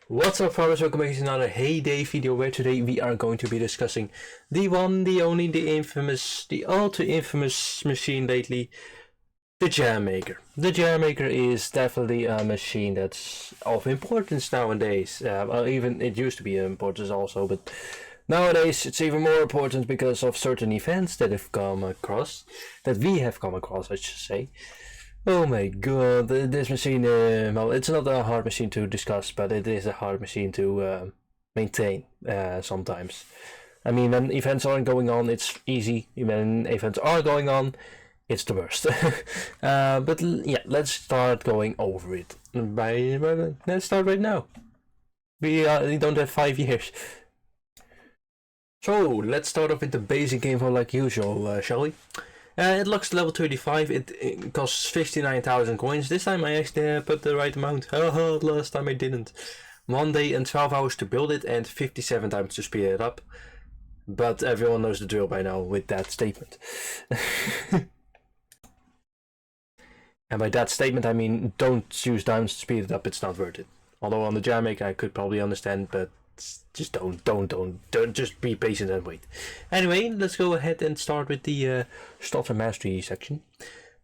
What's up, farmers? Welcome back to another Heyday video where today we are going to be discussing the one, the only, the infamous, the all too infamous machine lately, the Jam Maker. The Jam Maker is definitely a machine that's of importance nowadays. Well, even it used to be important also, but nowadays it's even more important because of certain events that have come across, that we have come across, I should say. Oh my god, this machine, well, it's not a hard machine to discuss, but it is a hard machine to maintain sometimes. I mean, when events aren't going on, it's easy. When events are going on, it's the worst. But yeah, let's start going over it. Let's start right now. We don't have 5 years. So, let's start off with the basic info like usual, shall we? It looks level 35, it costs 59,000 coins. This time I actually put the right amount. Haha, last time I didn't. 1 day and 12 hours to build it and 57 times to speed it up. But everyone knows the drill by now with that statement. And by that statement I mean don't use diamonds to speed it up, it's not worth it. Although on the Jam Maker I could probably understand, but just don't just be patient and wait. Anyway, let's go ahead and start with the slot and mastery section.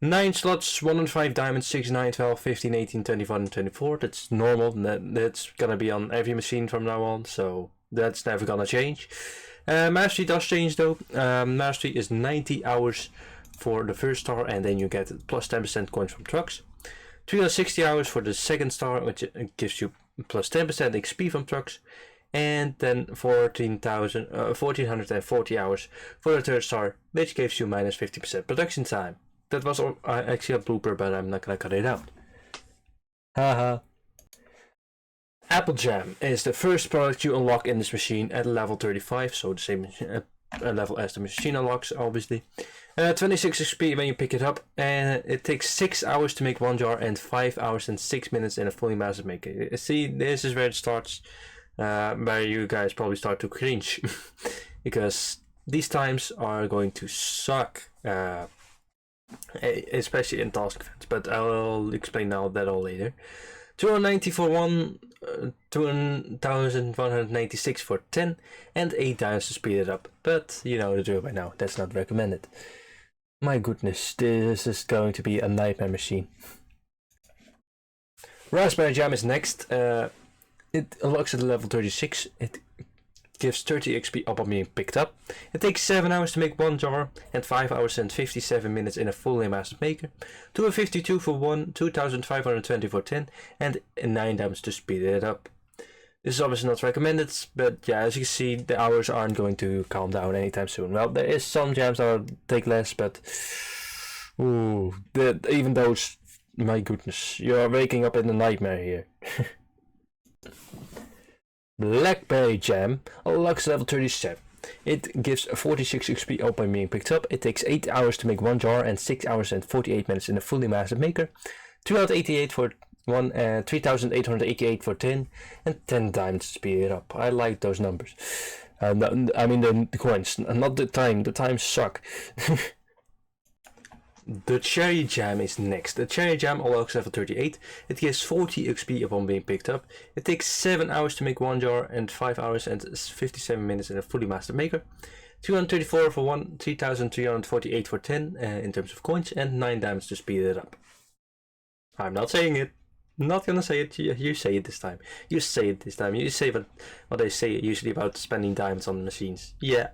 9 slots, 105 diamonds, 6, 9, 12, 15, 18, 21 and 24. That's normal. That's gonna be on every machine from now on, so that's never gonna change. Mastery does change though. Mastery is 90 hours for the first star, and then you get plus 10% coins from trucks. 360 hours for the second star, which gives you plus 10% XP from trucks. And then 1440 hours for the third star, which gives you minus 50% production time. That was actually a blooper, but I'm not gonna cut it out. Haha. Apple Jam is the first product you unlock in this machine at level 35, so the same level as the machine unlocks, obviously. 26 XP when you pick it up, and it takes 6 hours to make 1 jar and 5 hours and 6 minutes in a fully mastered maker. See, this is where it starts. Where you guys probably start to cringe because these times are going to suck, especially in task events, but I'll explain that all later. 290 for 1, 2196 for 10, and 8 times to speed it up, but you know the drill by now, that's not recommended. My goodness, this is going to be a nightmare machine. Raspberry Jam is next. It unlocks at level 36, it gives 30 XP upon being picked up. It takes 7 hours to make 1 jar, and 5 hours and 57 minutes in a fully mastered maker. 252 for 1, 2520 for 10, and 9 diamonds to speed it up. This is obviously not recommended, but yeah, as you can see, the hours aren't going to calm down anytime soon. Well, there is some jams that will take less, but even those, my goodness, you are waking up in a nightmare here. Blackberry Jam unlocks level 37. It gives 46 XP upon being picked up. It takes 8 hours to make 1 jar and 6 hours and 48 minutes in a fully mastered maker. 288 for 1, 3888 for 10, and 10 diamonds to speed it up. I like those numbers. I mean the coins, not the time. The times suck. The Cherry Jam is next. The Cherry Jam unlocks level 38. It gives 40 XP upon being picked up. It takes 7 hours to make 1 jar and 5 hours and 57 minutes in a fully mastered maker. 234 for 1, 3348 for 10 in terms of coins, and 9 diamonds to speed it up. I'm not saying it. Not gonna say it. You say it this time. You say it this time. You say what they say usually about spending diamonds on machines. Yeah.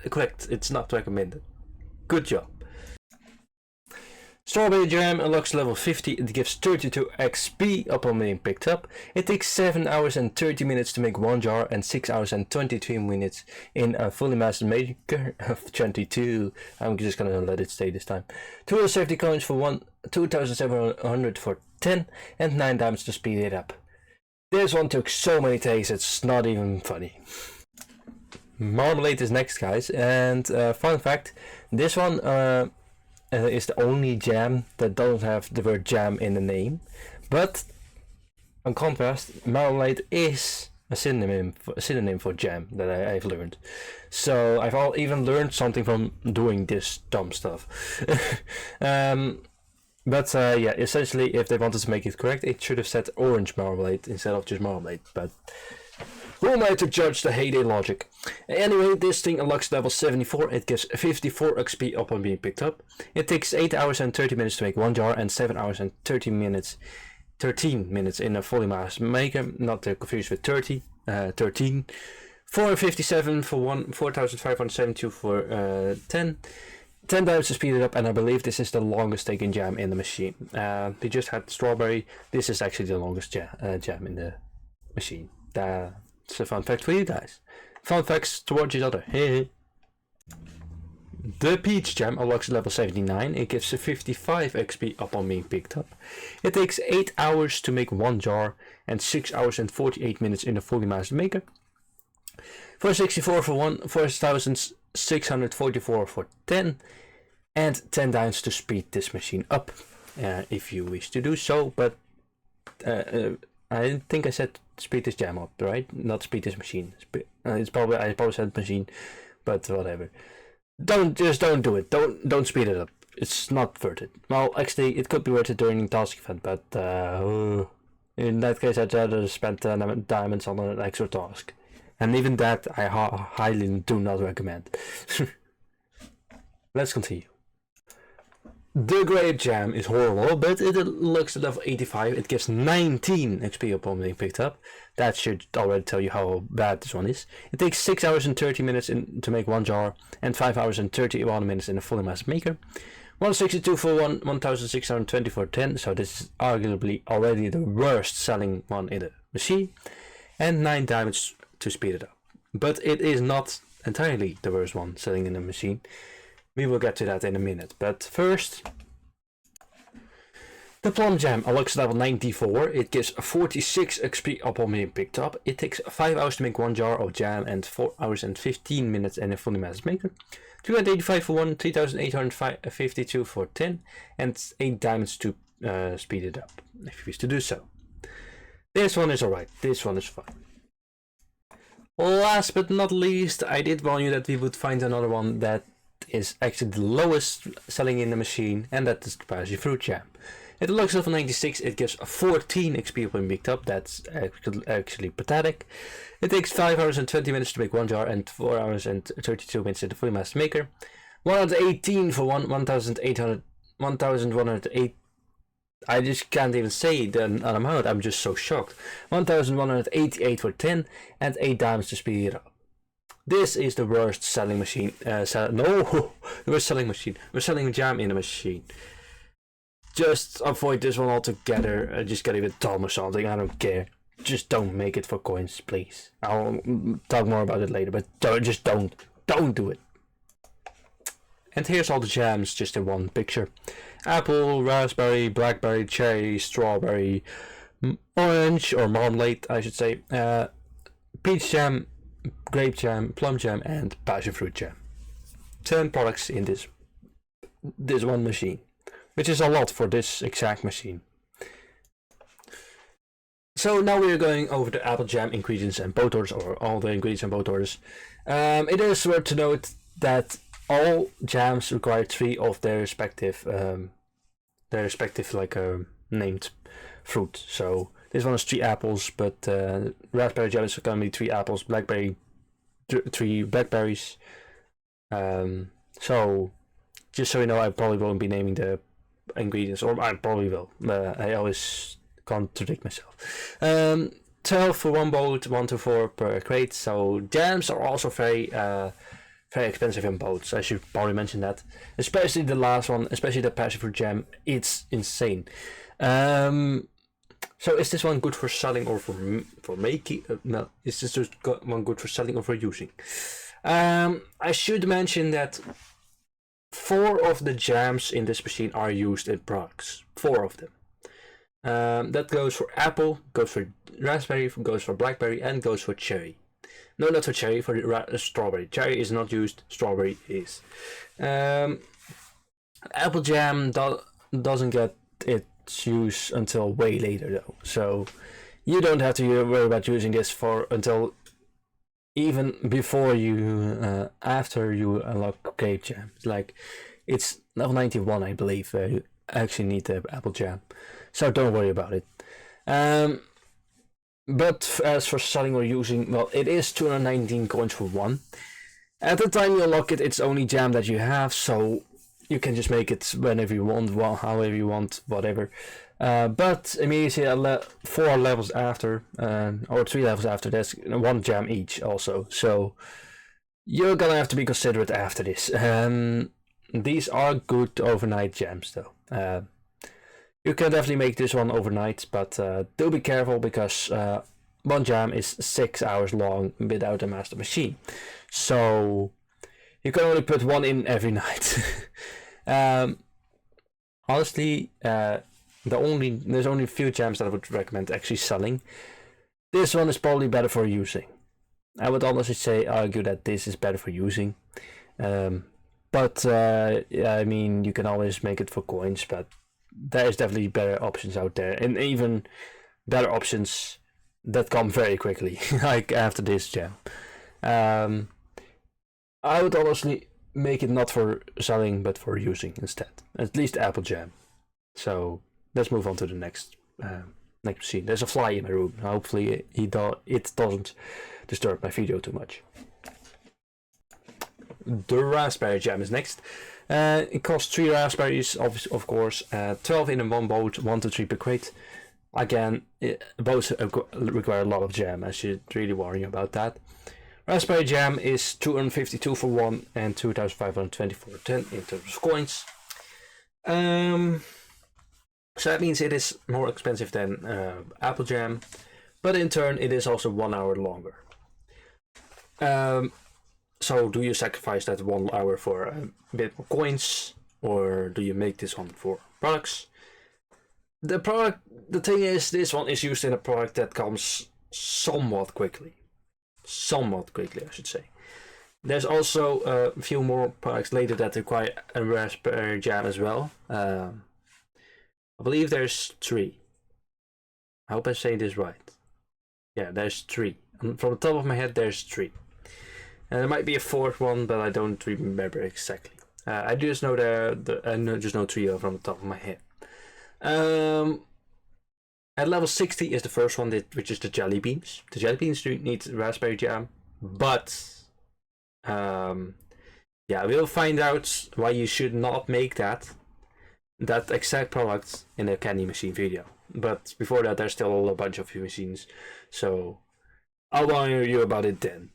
Correct. It's not recommended. Good job. Strawberry Jam unlocks level 50. It gives 32 XP upon being picked up. It takes 7 hours and 30 minutes to make 1 jar and 6 hours and 23 minutes in a fully mastered maker of 22. I'm just gonna let it stay this time. 270 coins for 1, 2700 for 10, and 9 diamonds to speed it up. This one took so many takes, it's not even funny. Marmalade is next, guys, and fun fact, this one is the only jam that doesn't have the word jam in the name, but in contrast, marmalade is a synonym for jam that I've learned. So I've even learned something from doing this dumb stuff. But yeah, essentially, if they wanted to make it correct, it should have said orange marmalade instead of just marmalade. But who am I to judge the heyday logic? Anyway, this thing unlocks level 74. It gives 54 XP upon being picked up. It takes 8 hours and 30 minutes to make 1 jar and 7 hours and 13 minutes in a fully masked maker. Not to confuse with 13. 457 for 1, 4572 for 10. 10 times to speed it up, and I believe this is the longest taken jam in the machine. We just had strawberry. This is actually the longest jam in the machine. That's a fun fact for you guys. Fun facts towards each other. The peach jam unlocks level 79. It gives 55 XP upon being picked up. It takes 8 hours to make 1 jar and 6 hours and 48 minutes in a fully masked maker. 464 for 1, 4644 for 10, and 10 times to speed this machine up, if you wish to do so. But I think I said speed this jam up, right? Not speed this machine. I probably said machine, but whatever. Don't do it. Don't speed it up. It's not worth it. Well, actually, it could be worth it during the task event, but in that case, I'd rather spend diamonds on an extra task. And even that, I highly do not recommend. Let's continue. The grape jam is horrible, but it looks at level 85. It gives 19 XP upon being picked up. That should already tell you how bad this one is. It takes 6 hours and 30 minutes to make 1 jar, and 5 hours and 31 minutes in a fully masked maker. 162 for 1, 1620 for 10, so this is arguably already the worst selling one in the machine. And 9 diamonds to speed it up. But it is not entirely the worst one selling in the machine. We will get to that in a minute. But first, the plum jam unlocks level 94. It gives 46 XP upon being picked up. It takes 5 hours to make 1 jar of jam and 4 hours and 15 minutes in a fully masked maker. 285 for 1, 3852 for 10, and 8 diamonds to speed it up, if you wish to do so. This one is alright. This one is fine. Last but not least, I did warn you that we would find another one that is actually the lowest selling in the machine, and that is the passion fruit jam. It unlocks level 96. It gives 14 XP when picked up. That's actually pathetic. It takes 5 hours and 20 minutes to make 1 jar and 4 hours and 32 minutes in the fully masked maker. 118 for 1, 1108. I just can't even say the amount. I'm just so shocked. 1188 for 10, and 8 diamonds to speed it up. This is the worst selling machine. The worst selling machine. We're selling jam in the machine. Just avoid this one altogether. Just get it dumb or something. I don't care. Just don't make it for coins, please. I'll talk more about it later, but don't do it. And here's all the jams just in one picture. Apple, raspberry, blackberry, cherry, strawberry, orange, or marmalade, I should say. Peach jam, grape jam, plum jam, and passion fruit jam. 10 products in this one machine, which is a lot for this exact machine. So now we're going over the apple jam ingredients and both orders, or all the ingredients and both orders. It is worth to note that all jams require 3 of their respective named fruit. So this one is 3 apples, but raspberry jam is going to be 3 apples, blackberry 3 blackberries. So just so you know, I probably won't be naming the ingredients, or I probably will. I always contradict myself. 12 for 1 boat, 1 to 4 per crate. So jams are also very expensive in boats. I should probably mention that, especially the last one, especially the passion fruit jam. It's insane. So is this one good for selling or for making? No, is this just one good for selling or for using? I should mention that 4 of the jams in this machine are used in products. 4 of them. That goes for apple, goes for raspberry, goes for blackberry, and goes for cherry. No, not for cherry, for strawberry. Cherry is not used, strawberry is. Apple jam doesn't get its use until way later though, so you don't have to worry about using this until even before you after you unlock grape jam. Like, it's level 91, I believe. actually need the apple jam, so don't worry about it. But as for selling or using, well, it is 219 coins for one. At the time you unlock it, it's only jam that you have, so you can just make it whenever you want, however you want, whatever. But immediately 4 levels after, or 3 levels after, there's 1 jam each also. So you're gonna have to be considerate after this. These are good overnight jams though. You can definitely make this one overnight, but do be careful because 1 jam is 6 hours long without a master machine. So you can only put 1 in every night. Honestly, there's only a few jams that I would recommend actually selling. This one is probably better for using. I would honestly argue that this is better for using. But I mean, you can always make it for coins, but there is definitely better options out there, and even better options that come very quickly, like after this jam. I would honestly make it not for selling, but for using instead. At least apple jam. So let's move on to the next machine. There's a fly in my room. Hopefully it doesn't disturb my video too much. The raspberry jam is next. It costs 3 raspberries, of course, 12 in one boat, 1 to 3 per crate. Again, both require a lot of jam. I should really warn you about that. Raspberry jam is 252 for 1 and 2,520 for 10 in terms of coins. So that means it is more expensive than apple jam, but in turn it is also 1 hour longer. So do you sacrifice that 1 hour for a bit more coins, or do you make this one for products? The thing is, this one is used in a product that comes somewhat quickly, I should say. There's also a few more products later that require a raspberry jam as well. I believe there's 3. I hope I say this right. Yeah, there's 3. From the top of my head, there's 3. And there might be a 4th one, but I don't remember exactly. I just know I just know 3 from the top of my head. At level 60 is the first one, which is the jelly beans. The jelly beans do need raspberry jam, but yeah, we'll find out why you should not make that exact product in a candy machine video. But before that, there's still a bunch of machines, so I'll warn you about it then.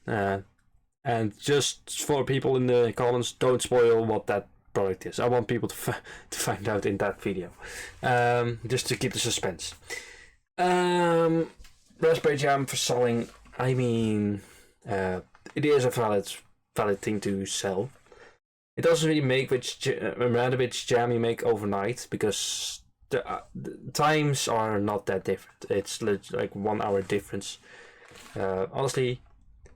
And just for people in the comments, don't spoil what that product is. I want people to find out in that video, just to keep the suspense. Raspberry jam for selling, I mean, it is a valid thing to sell. It doesn't really make matter which jam you make overnight, because the times are not that different. It's like 1 hour difference. Honestly,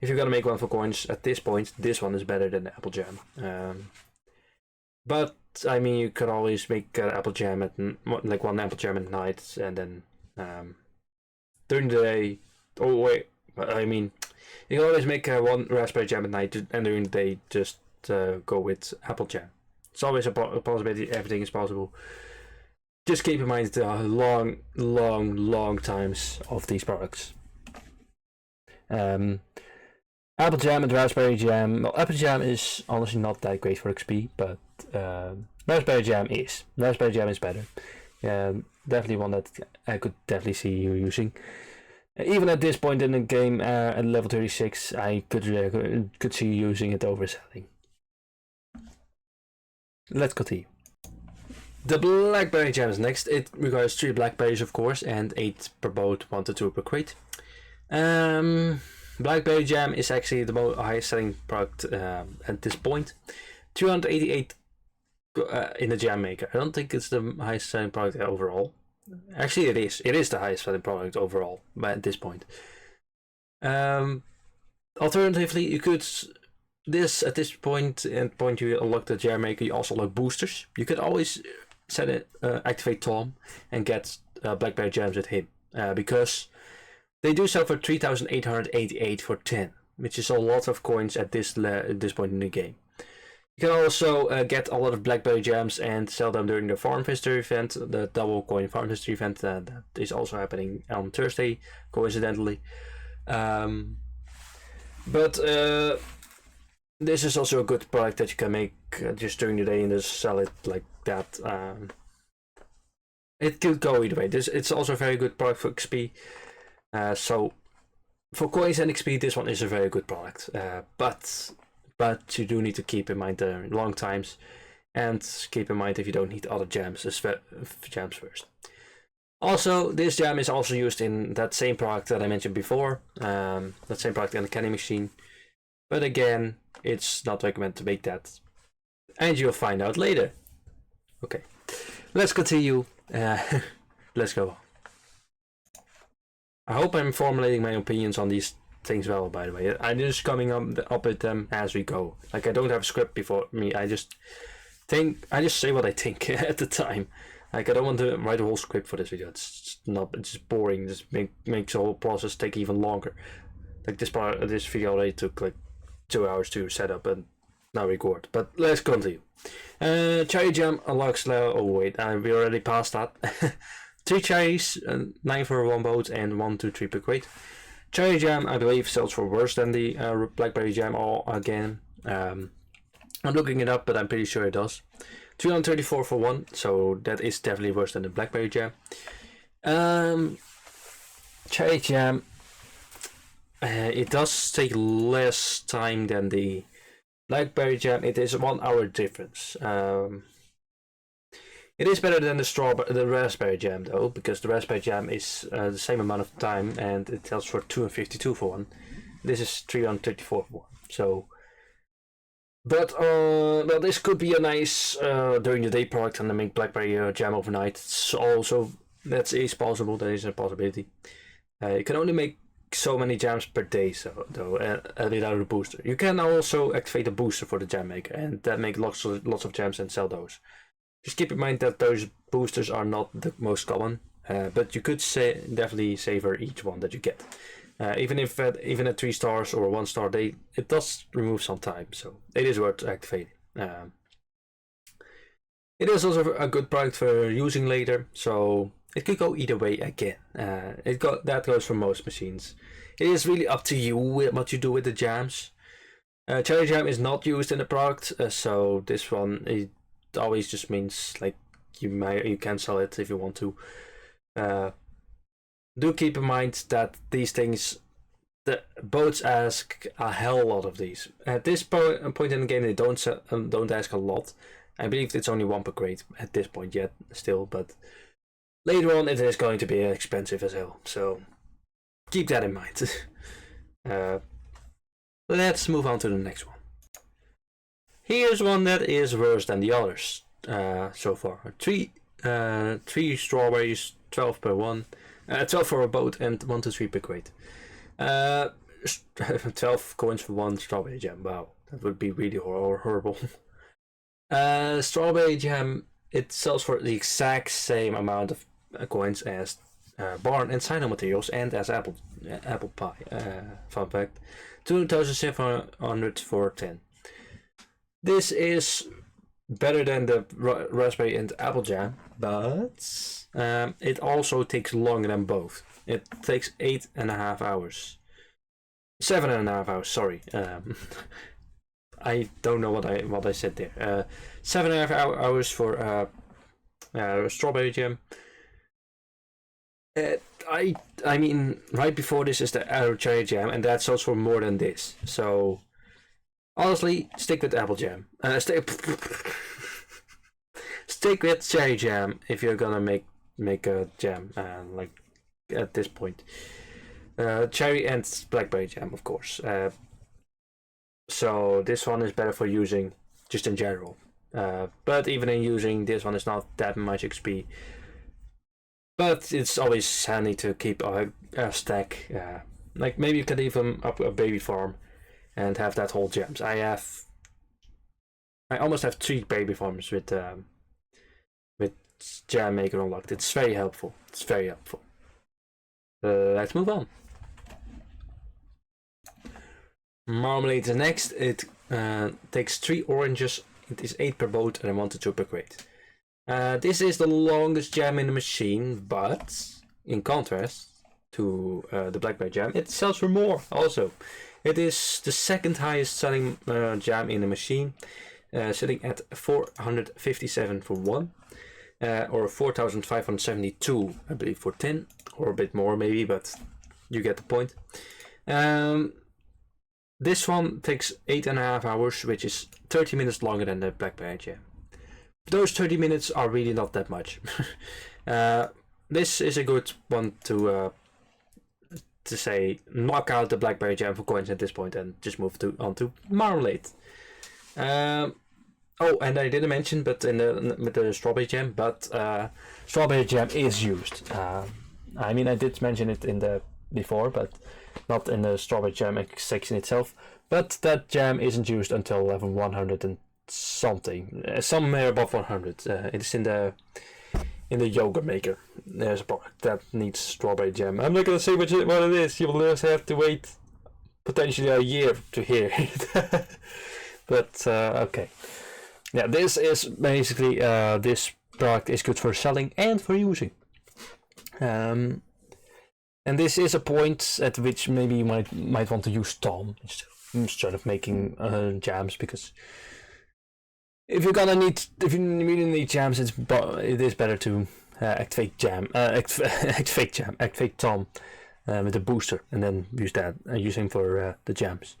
if you're gonna make one for coins at this point, this one is better than the apple jam. But I mean, you could always make apple jam at like 1 apple jam at night, and then during the day. Oh wait, I mean, you can always make 1 raspberry jam at night, and during the day just go with apple jam. It's always a possibility. Everything is possible. Just keep in mind the long times of these products. Apple jam and raspberry jam. Well, apple jam is honestly not that great for XP, but raspberry jam is. Raspberry jam is better. Definitely one that I could definitely see you using. Even at this point in the game, at level 36, I could see you using it over selling. Let's continue. The blackberry jam is next. It requires 3 blackberries, of course, and 8 per boat, 1 to 2 per crate. Blackberry jam is actually the highest selling product at this point. 288 in the jam maker. I don't think it's the highest selling product overall. Actually, it is. It is the highest selling product overall at this point. Alternatively, you could at this point you unlock the jam maker. You also unlock boosters. You could always set it activate Tom and get blackberry jams with him, because they do sell for 3,888 for 10, which is a lot of coins at this point in the game. You You can also get a lot of blackberry jams and sell them during the farm history event, the double coin farm history event that is also happening on Thursday, coincidentally. But this is also a good product that you can make just during the day and just sell it like that. It could go either way. It's also a very good product for XP. So for coins and XP, this one is a very good product. But you do need to keep in mind the long times, and keep in mind if you don't need other jams first. Also, this jam is also used in that same product that I mentioned before, that same product in the candy machine. But again, it's not recommended to make that, and you'll find out later. Okay, let's continue. Let's go on. I hope I'm formulating my opinions on these things well, by the way. I'm just coming up with them as we go. Like, I don't have a script before me. I just say what I think at the time. Like, I don't want to write a whole script for this video. It's just boring. It just makes the whole process take even longer. Like, this video already took like 2 hours to set up and now record. But let's continue. Cherry jam unlocks level. Oh wait, we already passed that. 3 cherries, 9 for 1 boat, and 1, 2, 3 per crate. Cherry jam, I believe, sells for worse than the blackberry jam. Again, I'm looking it up, but I'm pretty sure it does. 334 for 1, so that is definitely worse than the blackberry jam. Cherry jam, it does take less time than the blackberry jam. It is a 1 hour difference. It is better than the raspberry jam though, because the raspberry jam is the same amount of time and it sells for 252 for 1. This is 334 for 1. So, but well, this could be a nice during the day product and make blackberry jam overnight. It's also that is possible. That is a possibility. You can only make so many jams per day, so though without a booster. You can also activate a booster for the jam maker, and that make lots of jams and sell those. Just keep in mind that those boosters are not the most common, but you could definitely savor each one that you get. Even at 3 stars or 1 star, it does remove some time, so it is worth activating. It is also a good product for using later, so it could go either way again. That goes for most machines. It is really up to you what you do with the jams. Cherry jam is not used in the product, so this one it always just means like you can sell it if you want to. Do keep in mind that these things, the boats ask a hell lot of these. At this point in the game, they don't ask a lot. I believe it's only 1 per crate at this point yet, still, but later on it is going to be expensive as hell. So keep that in mind. Let's move on to the next one. Here's one that is worse than the others so far. 3 strawberries, 12 per 1, 12 for a boat, and 1 to 3 per crate. 12 coins for 1 strawberry jam. Wow, that would be really horrible. Strawberry jam, it sells for the exact same amount of coins as barn and sino materials and as apple pie. Fun fact, 2,700 for 10. This is better than the raspberry and apple jam, but it also takes longer than both. It takes 8.5 hours. 7.5 hours, sorry. I don't know what I said there. 7.5 hours for strawberry jam. I mean, right before this is the arrow cherry jam, and that sells for more than this. So honestly, stick with apple jam. Stick with cherry jam if you're gonna make a jam. Like at this point, cherry and blackberry jam, of course. So this one is better for using just in general. But even in using, this one is not that much XP. But it's always handy to keep a stack. Like maybe you can even up a baby farm and have that whole gems. I almost have 3 baby farms with jam maker unlocked. It's very helpful. Let's move on. Marmalade is next. It takes 3 oranges, It is 8 per boat and 1 to 2 per crate. This is the longest jam in the machine, but in contrast to the Blackberry jam, it sells for more also. It is the second highest selling jam in the machine, sitting at 457 for 1, or 4,572 I believe for 10, or a bit more maybe, but you get the point. This one takes 8.5 hours, which is 30 minutes longer than the Blackberry jam. Those 30 minutes are really not that much. This is a good one to say knock out the Blackberry jam for coins at this point and just move on to Marmalade. Oh, and I didn't mention, but with the strawberry jam, but strawberry jam is used. I mean, I did mention it in the before, but not in the strawberry jam section itself. But that jam isn't used until level 100 and something, somewhere above 100. It's in the yogurt maker. There's a product that needs strawberry jam. I'm not gonna say what it is. You will just have to wait potentially a year to hear it. But okay, yeah, this is basically this product is good for selling and for using. And this is a point at which maybe you might want to use Tom instead of making jams, because if you really need jams, it is better to activate Tom with a booster, and then use him for the jams.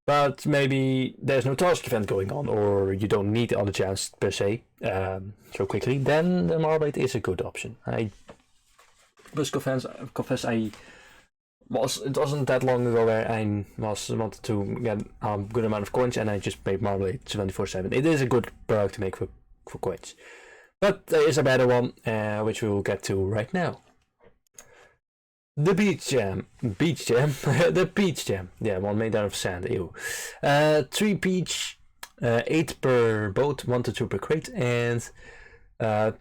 But maybe there's no task event going on, or you don't need all the jams per se so quickly, then the Marmalade is a good option. I must confess, it wasn't that long ago where I wanted to get a good amount of coins, and I just made Marmalade 24/7. It is a good product to make for coins. But there is a better one, which we will get to right now. The Beach Jam. The Peach Jam. Yeah, one made out of sand. Ew. 3 peach, 8 per boat, 1 to 2 per crate, and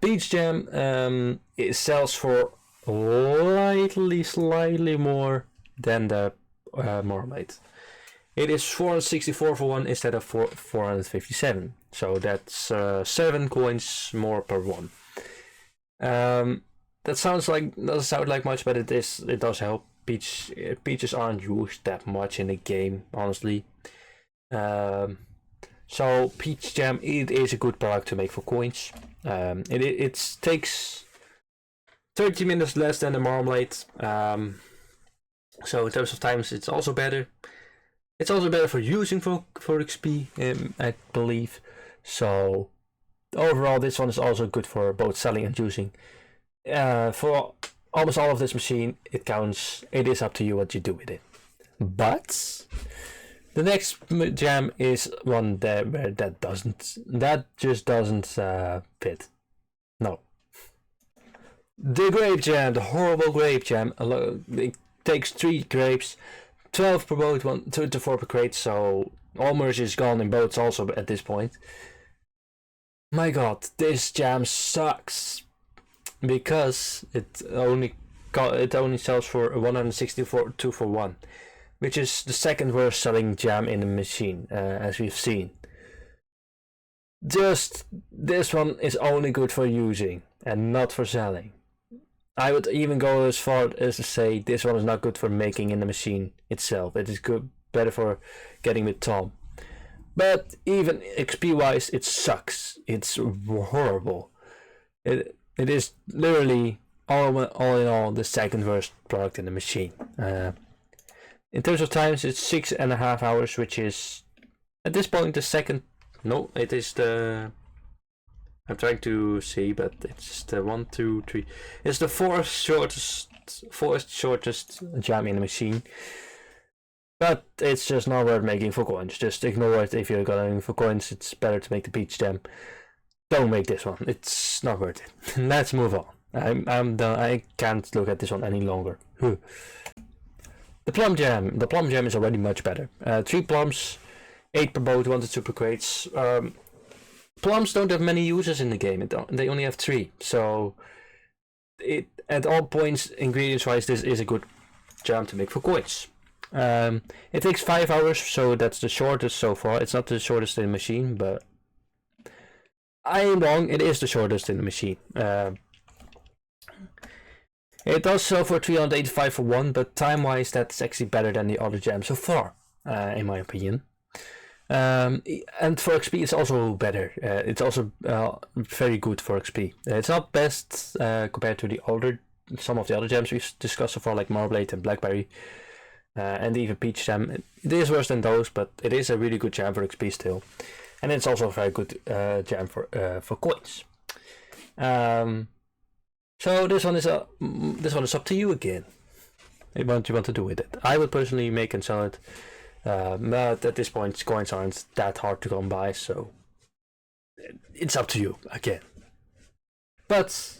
Peach Jam it sells for slightly more than the Marmalade. It is 464 for 1 instead of 457, so that's 7 coins more per 1. That doesn't sound like much, but it does help. Peaches aren't used that much in the game, honestly. So Peach Jam, it is a good product to make for coins. It takes 30 minutes less than the Marmalade. So in terms of times, it's also better. It's also better for using for XP, I believe. So overall, this one is also good for both selling and using. For almost all of this machine, it counts. It is up to you what you do with it. But the next jam is one that just doesn't fit. No. The Grape Jam, the horrible Grape Jam. It takes 3 grapes, 12 per boat, 2 to 4 per crate, so all merge is gone in boats also at this point. My god, this jam sucks, because it only sells for 162 for 1, which is the second worst selling jam in the machine, as we've seen. Just this one is only good for using and not for selling. I would even go as far as to say this one is not good for making in the machine itself. It is better for getting with Tom. But even XP wise, it sucks. It's horrible. It is literally all in all the second worst product in the machine. In terms of times, it's 6.5 hours, which is at this point the second. No, it is the. I'm trying to see, but it's the 1, 2, 3. It's the fourth shortest jam in the machine. But it's just not worth making for coins. Just ignore it if you're going for coins. It's better to make the Peach Jam. Don't make this one. It's not worth it. Let's move on. I'm done. I can't look at this one any longer. The Plum Jam. The Plum Jam is already much better. 3 plums, 8 per boat, 1 to 2 per crates. Plums don't have many uses in the game. They only have 3. So at all points, ingredients wise, this is a good jam to make for coins. It takes 5 hours, so that's the shortest so far. It's not the shortest in the machine, but I am wrong, it is the shortest in the machine. It does sell for 385 for one, but time-wise that's actually better than the other jams so far, in my opinion. And for XP it's also better. It's also very good for XP. It's not best compared to some of the other jams we've discussed so far, like Marblade and Blackberry, and even Peach Jam. It is worse than those, but it is a really good jam for XP still, and it's also a very good jam for coins. So this one is up to you again. What you want to do with it? I would personally make and sell it, but at this point coins aren't that hard to come by, so it's up to you again. But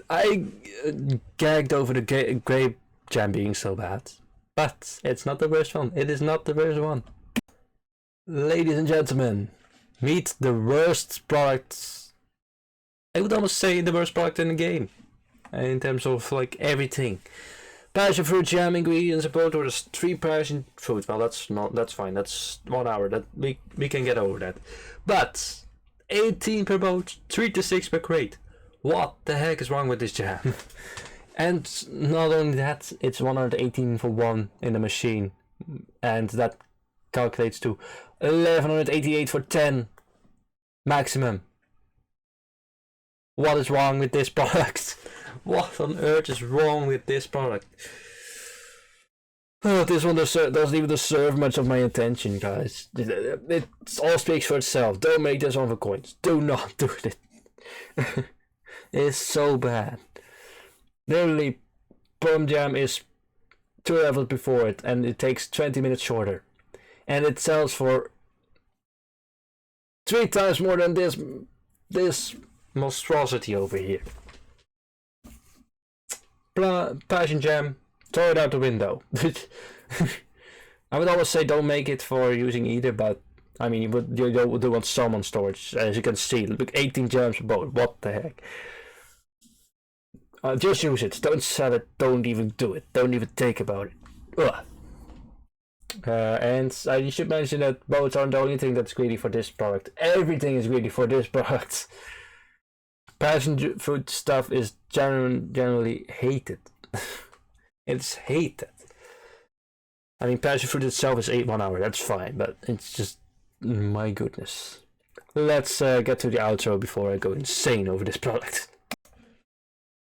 I gagged over the grape jam being so bad, but it's not the worst one. It is not the worst one. Ladies and gentlemen, meet the worst product. I would almost say the worst product in the game, in terms of like everything. Passion fruit jam ingredients and both orders 3 passion fruit. Well, that's fine. That's 1 hour. That we can get over that. But 18 per boat, 3 to 6 per crate. What the heck is wrong with this jam? And not only that, it's 118 for 1 in the machine, and that calculates to 1188 for 10 maximum. What is wrong with this product? What on earth is wrong with this product? Oh, this one doesn't even deserve much of my attention, guys. It all speaks for itself. Don't make this one for coins. Do not do it. It's so bad. Literally, Perm Jam is 2 levels before it, and it takes 20 minutes shorter. And it sells for 3 times more than this monstrosity over here. Passion Jam, throw it out the window. I would always say don't make it for using either, but I mean, you do want some on storage. As you can see, look, 18 gems per boat. What the heck? Just use it. Don't sell it. Don't even do it. Don't even think about it. Ugh. And you should mention that boats aren't the only thing that's greedy for this product. Everything is greedy for this product. Passion fruit stuff is generally hated. It's hated. I mean, passion fruit itself is 1 hour. That's fine, but it's just, my goodness. Let's get to the outro before I go insane over this product.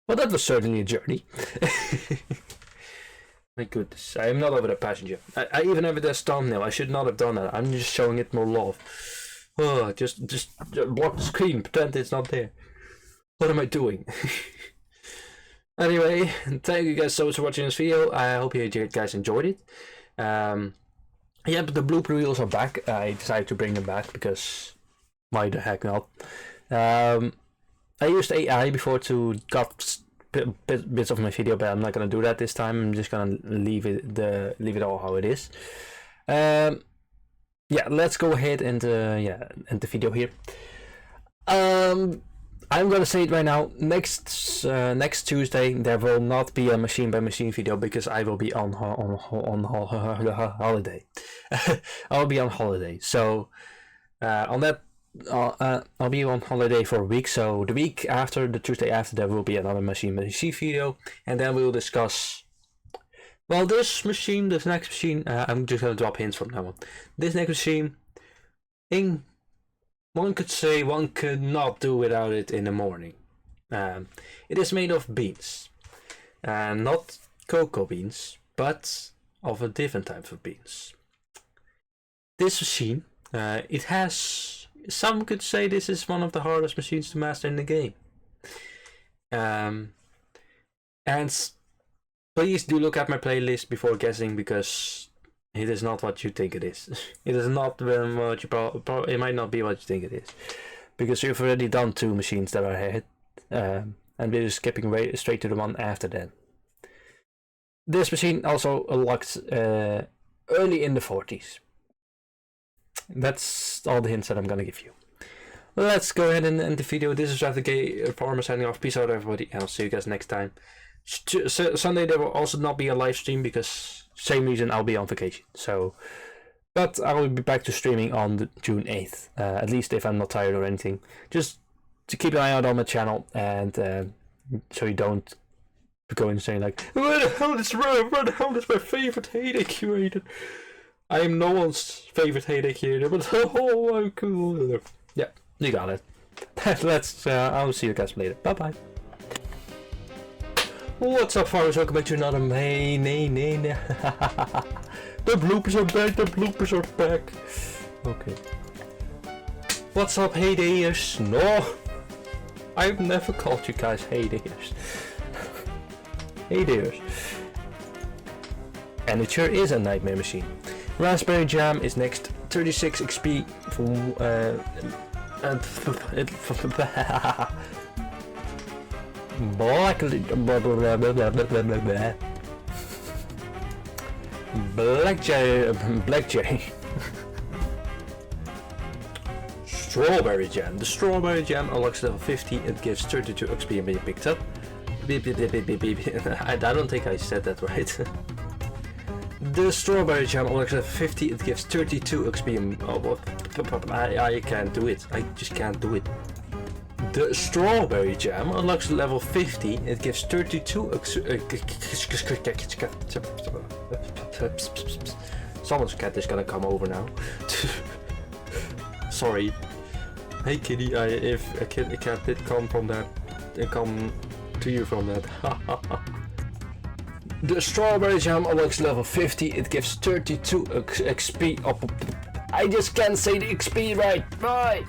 Well, that was certainly a journey. My goodness, I am not over the passenger. I even have it as thumbnail. I should not have done that. I'm just showing it more love. Oh, just block the screen. Pretend it's not there. What am I doing? Anyway, thank you guys so much for watching this video. I hope you guys enjoyed it. Yeah, but the blooper reels are back. I decided to bring them back because why the heck not? I used AI before to cut bits of my video, but I'm not gonna do that this time. I'm just gonna leave it all how it is. Yeah, let's go ahead and end the video here. I'm gonna say it right now. Next Tuesday there will not be a machine by machine video because I will be on holiday. I'll be on holiday. So on that, I'll be on holiday for a week. So the week after, the Tuesday after, there will be another machine by machine video, and then we will discuss. Well, this next machine. I'm just gonna drop hints from now on. This next machine, one could say one could not do without it in the morning. It is made of beans, not cocoa beans, but of a different type of beans. This machine, it has, some could say this is one of the hardest machines to master in the game. And please do look at my playlist before guessing, because it is not what you think it is. It is not what you it might not be what you think it is, because we've already done 2 machines that are ahead, and we're skipping straight to the one after that. This machine also unlocked early in the 40s. That's all the hints that I'm gonna give you. Let's go ahead and end the video. This is Raptor Gay Farmer signing off. Peace out, everybody, and I'll see you guys next time. Sunday there will also not be a live stream because same reason, I'll be on vacation. So But I will be back to streaming on June 8th, at least if I'm not tired or anything. Just to keep an eye out on my channel, and so you don't go insane like, where the hell is my favorite heyday curator? I am no one's favorite heyday curator, but oh, I'm cool. Yeah, you got it. I'll see you guys later. Bye bye. What's up, farmers? Welcome back to another The bloopers are back, the bloopers are back. Okay. What's up, heydayers? No! I've never called you guys heydayers. Heydayers. And it sure is a nightmare machine. Raspberry Jam is next. 36 XP from Blackberry Strawberry Jam. The Strawberry Jam unlocks level 50. It gives 32 XP and being picked up. I don't think I said that right. The Strawberry Jam unlocks level 50. It gives 32 XP and I can't do it. I just can't do it. The Strawberry Jam unlocks level 50. It gives 32 Someone's cat is gonna come over now. Sorry. Hey kitty, if a cat did come from that, come to you from that. The Strawberry Jam unlocks level 50. It gives 32 XP. I just can't say the XP right. Right.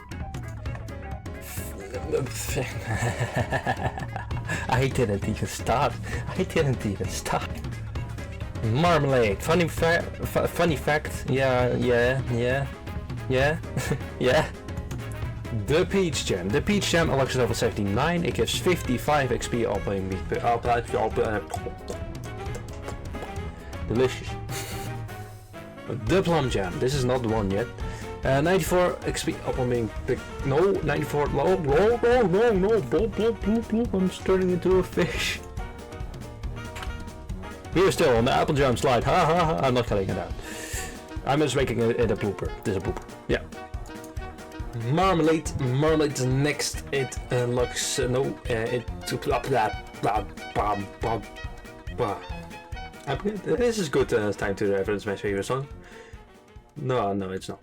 I didn't even start. Marmalade. Funny fact. Yeah. Yeah. The Peach Jam. The Peach Jam unlocks level 79. It gives 55 XP delicious. The Plum Jam. This is not the one yet. 94 XP upon being picked. No, 94. No. I'm turning into a fish. We're still on the Apple Jam slide. Ha. I'm not cutting it out. I'm just making it a blooper. This is a blooper. Yeah. Marmalade is next. It unlocks this is good time to reference my favorite song. No, it's not.